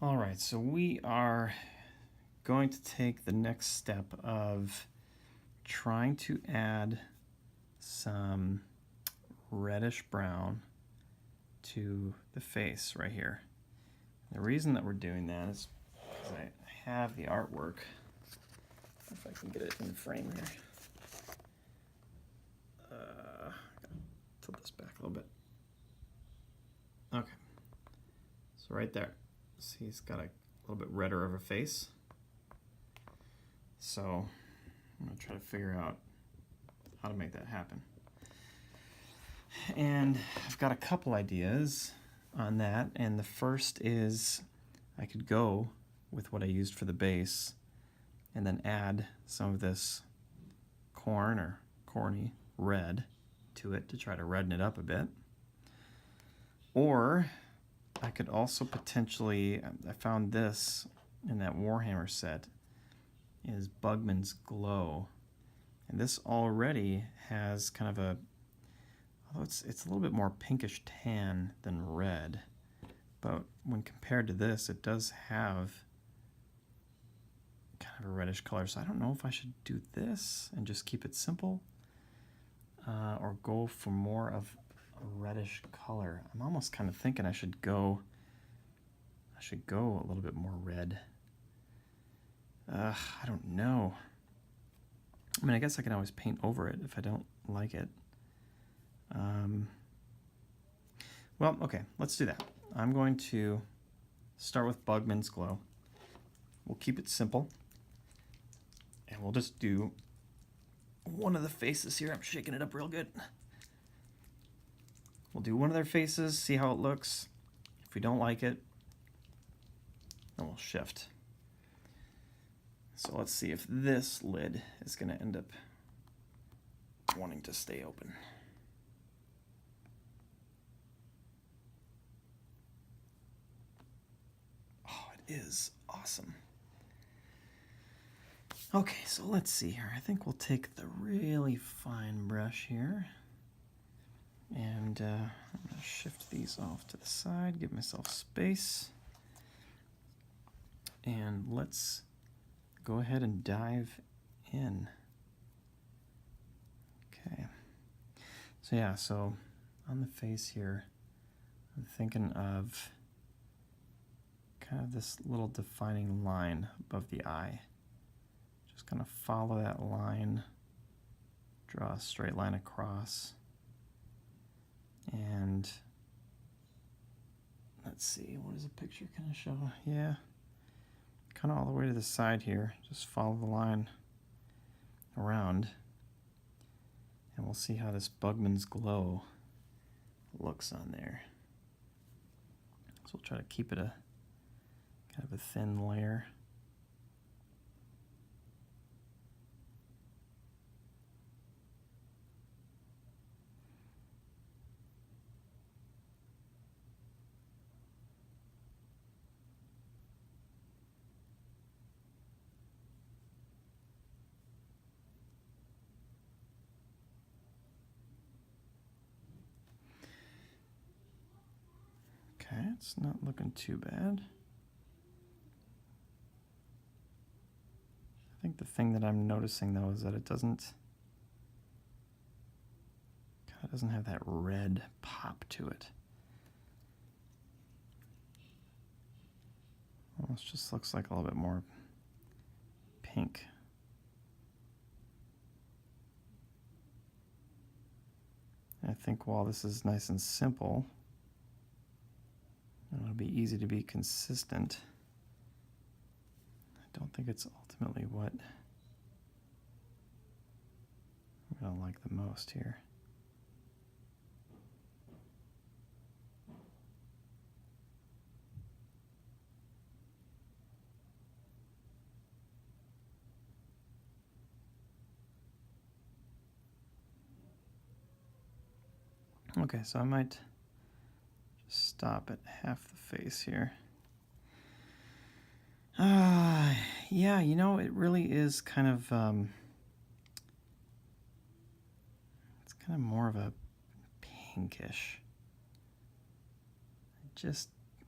All right, so we are going to take the next step of trying to add some reddish brown to the face right here. The reason that we're doing that is because I have the artwork. If I can get it in frame here. Tilt this back a little bit. Okay. So right there, see he's got a little bit redder of a face. So I'm going to try to figure out how to make that happen. And I've got a couple ideas on that, and the first is I could go with what I used for the base and then add some of this corn or corny red to it to try to redden it up a bit. Or I could also potentially, I found this in that Warhammer set, is Bugman's Glow. And this already has kind of a, although it's a little bit more pinkish tan than red, but when compared to this, it does have kind of a reddish color. So I don't know if I should do this and just keep it simple, or go for more of a reddish color. I'm almost kind of thinking I should go a little bit more red. I don't know. I mean, I guess I can always paint over it if I don't like it. Well, okay, let's do that. I'm going to start with Bugman's Glow. We'll keep it simple. And we'll just do one of the faces here. I'm shaking it up real good. We'll do one of their faces, see how it looks. If we don't like it, then we'll shift. So let's see if this lid is going to end up wanting to stay open. Oh, it is awesome. Okay, so let's see here. I think we'll take the really fine brush here. And I'm going to shift these off to the side, give myself space. And let's go ahead and dive in. Okay. So yeah, so on the face here, I'm thinking of kind of this little defining line above the eye. Just kind of follow that line, draw a straight line across, and let's see, what does the picture kind of show? Yeah, kind of all the way to the side here. Just follow the line around, and we'll see how this Bugman's Glow looks on there. So we'll try to keep it a kind of a thin layer. Okay, it's not looking too bad. I think the thing that I'm noticing though is that it doesn't have that red pop to it. Almost just looks like a little bit more pink. And I think while this is nice and simple, and it'll be easy to be consistent, I don't think it's ultimately what I'm going to like the most here. Okay, so I might just stop at half the face here. Yeah, you know, it really is kind of, it's kind of more of a pinkish.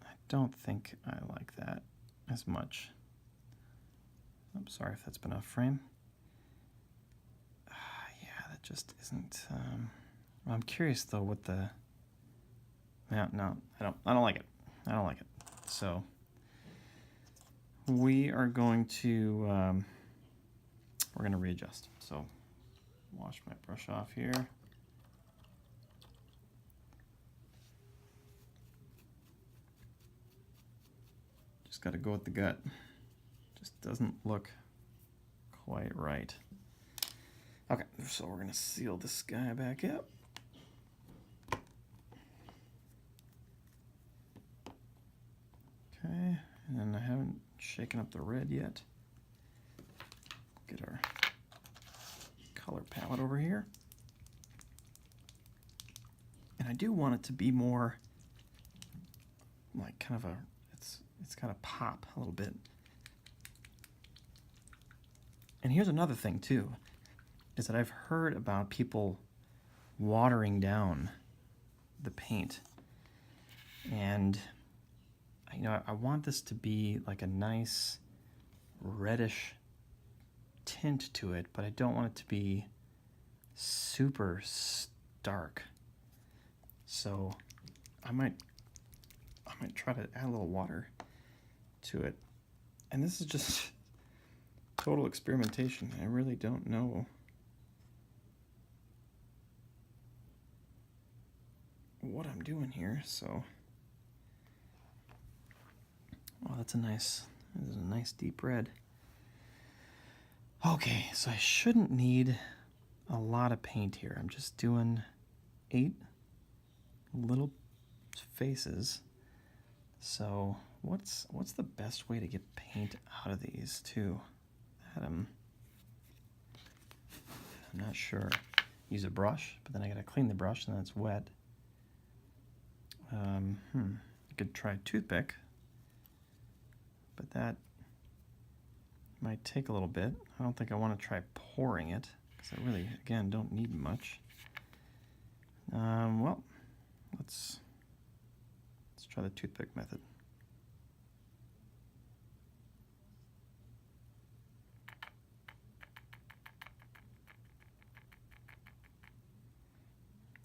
I don't think I like that as much. I'm sorry if that's been off frame. Yeah, that just isn't. Well, I'm curious though what the. No, I don't like it. I don't like it. So we are going to we're going to readjust. So wash my brush off here. Just got to go with the gut. Just doesn't look quite right. Okay, so we're going to seal this guy back up. Okay, and then I haven't shaken up the red yet. Get our color palette over here. And I do want it to be more like kind of a, it's got to pop a little bit. And here's another thing too, is that I've heard about people watering down the paint. And you know, I want this to be like a nice reddish tint to it, but I don't want it to be super stark. So I might try to add a little water to it. And this is just total experimentation. I really don't know what I'm doing here, so. Oh, this is a nice deep red. Okay, so I shouldn't need a lot of paint here. I'm just doing 8 little faces. So what's the best way to get paint out of these too? I'm not sure. Use a brush, but then I gotta clean the brush and then it's wet. I could try a toothpick, but that might take a little bit. I don't think I want to try pouring it because I really, again, don't need much. Well, let's try the toothpick method.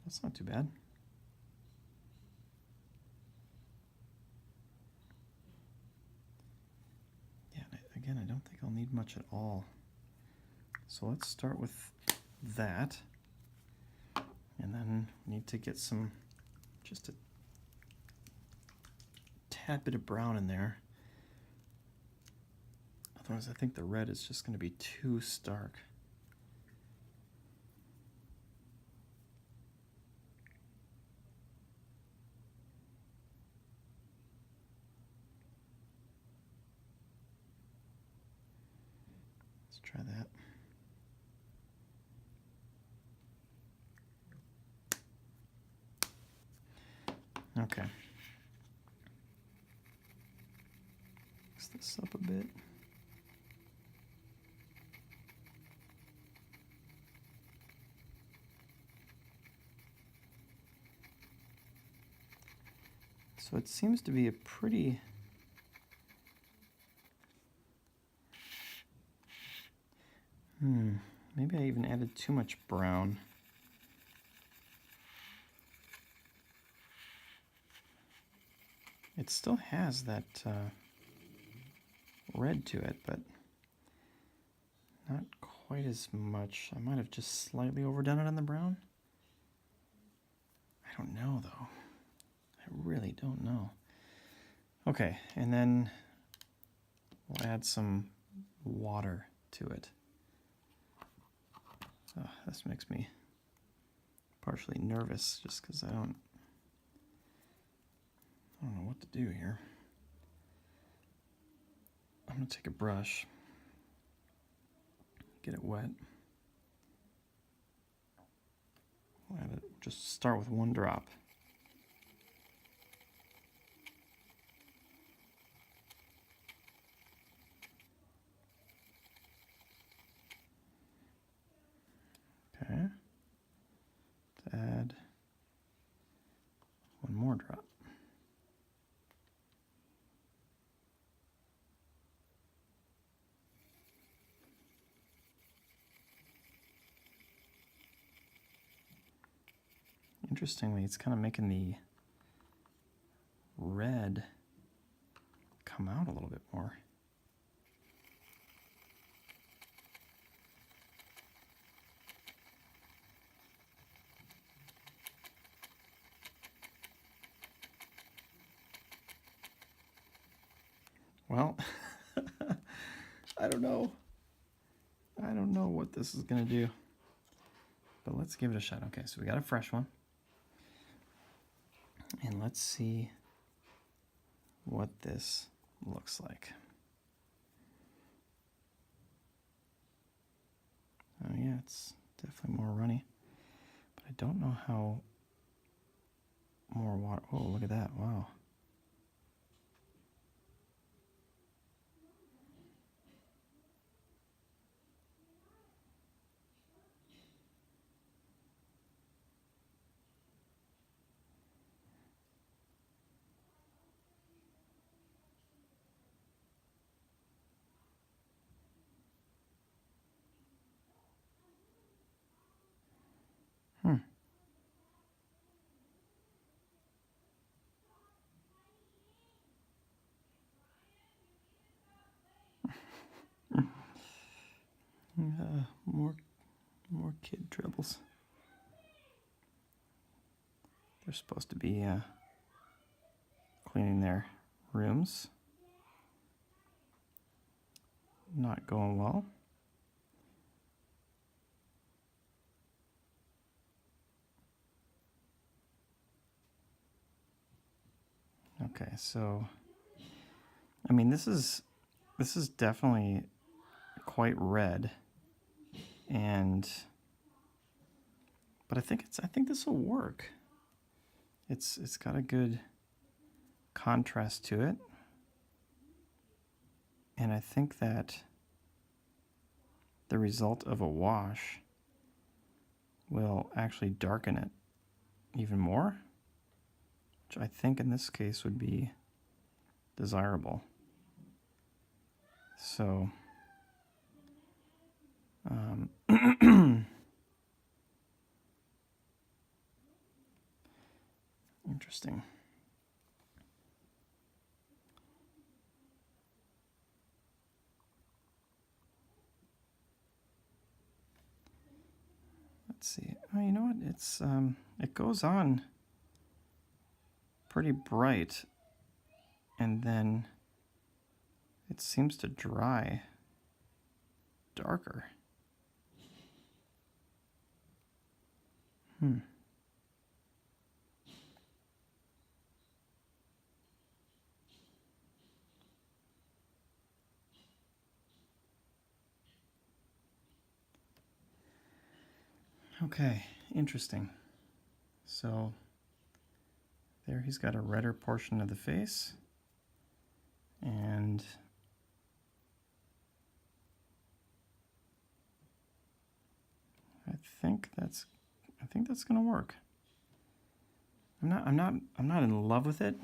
That's not too bad. Yeah, again, I don't think I'll need much at all. So let's start with that. And then we need to get just a tad bit of brown in there. Otherwise, I think the red is just going to be too stark. Let's try that. Okay. Mix this up a bit. So it seems to be a pretty maybe I even added too much brown. It still has that red to it, but not quite as much. I might have just slightly overdone it on the brown. I don't know though. I really don't know. Okay, and then we'll add some water to it. Oh, this makes me partially nervous just because I don't know what to do here. I'm going to take a brush, get it wet. We'll add it, just start with 1 drop. Okay. To add 1 more drop. interestingly, it's kind of making the red come out a little bit more. Well, I don't know. I don't know what this is going to do. But let's give it a shot. Okay, so we got a fresh one. And let's see what this looks like. Oh yeah, it's definitely more runny. But I don't know how more water. Oh, look at that. Wow. Hmm. More kid dribbles. They're supposed to be cleaning their rooms. Not going well. Okay, so I mean this is definitely quite red, but I think this will work. It's got a good contrast to it, and I think that the result of a wash will actually darken it even more, which I think in this case would be desirable. So interesting. Let's see. Oh, you know what? It goes on pretty bright, and then it seems to dry darker. Okay, interesting. So there he's got a redder portion of the face, and I think that's going to work. I'm not in love with it,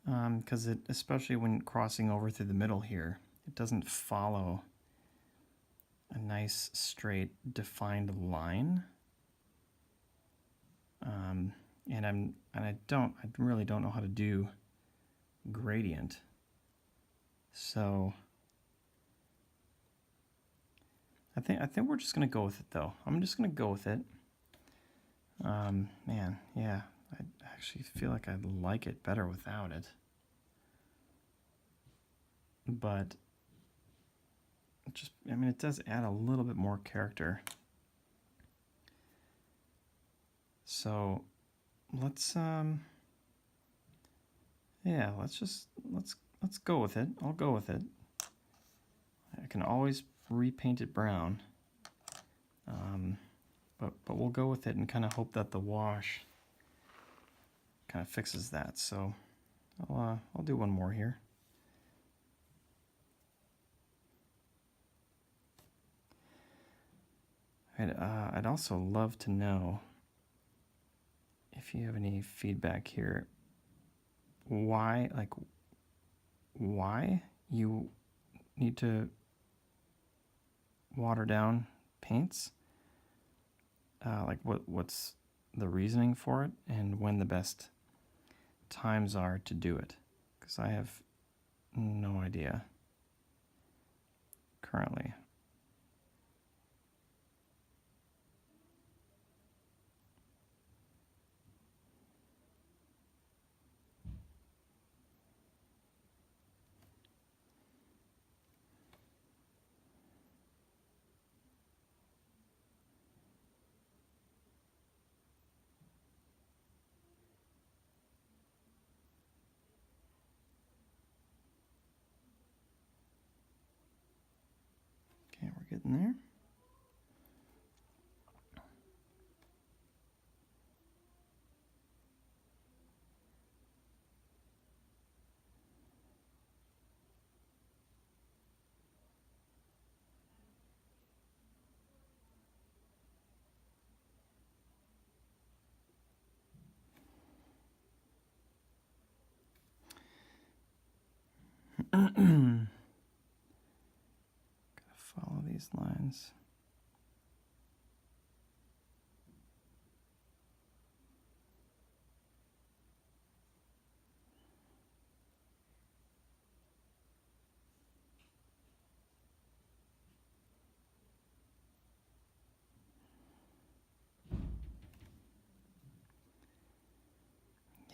because it, especially when crossing over through the middle here, it doesn't follow a nice straight defined line. And I really don't know how to do gradient. So I think we're just gonna go with it though. I'm just gonna go with it. Man, yeah, I actually feel like I'd like it better without it. But I mean, it does add a little bit more character. So let's yeah, let's go with it. I'll go with it. I can always repaint it brown, but we'll go with it and kind of hope that the wash kind of fixes that. So I'll do one more here. I'd also love to know if you have any feedback here. Why you need to water down paints? like what's the reasoning for it and when the best times are to do it, because I have no idea currently. Okay, we're getting there. Gotta follow these lines.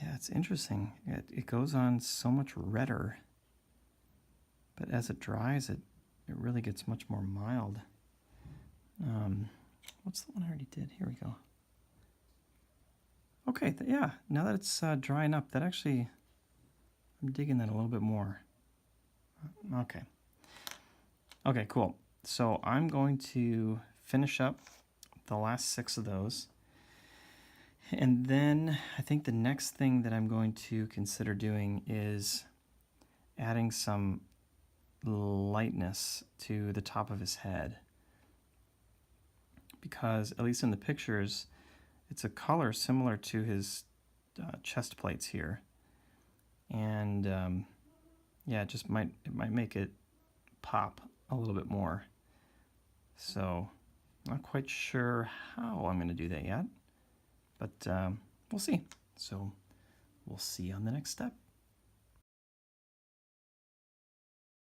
Yeah, it's interesting. It goes on so much redder, but as it dries, it really gets much more mild. What's the one I already did? Here we go. Okay, yeah, now that it's drying up, that actually, I'm digging that a little bit more. Okay. Okay, cool. So I'm going to finish up the last 6 of those. And then I think the next thing that I'm going to consider doing is adding some lightness to the top of his head. Because, at least in the pictures, it's a color similar to his chest plates here. And yeah, it might make it pop a little bit more. So, not quite sure how I'm going to do that yet. But we'll see. So, we'll see you on the next step.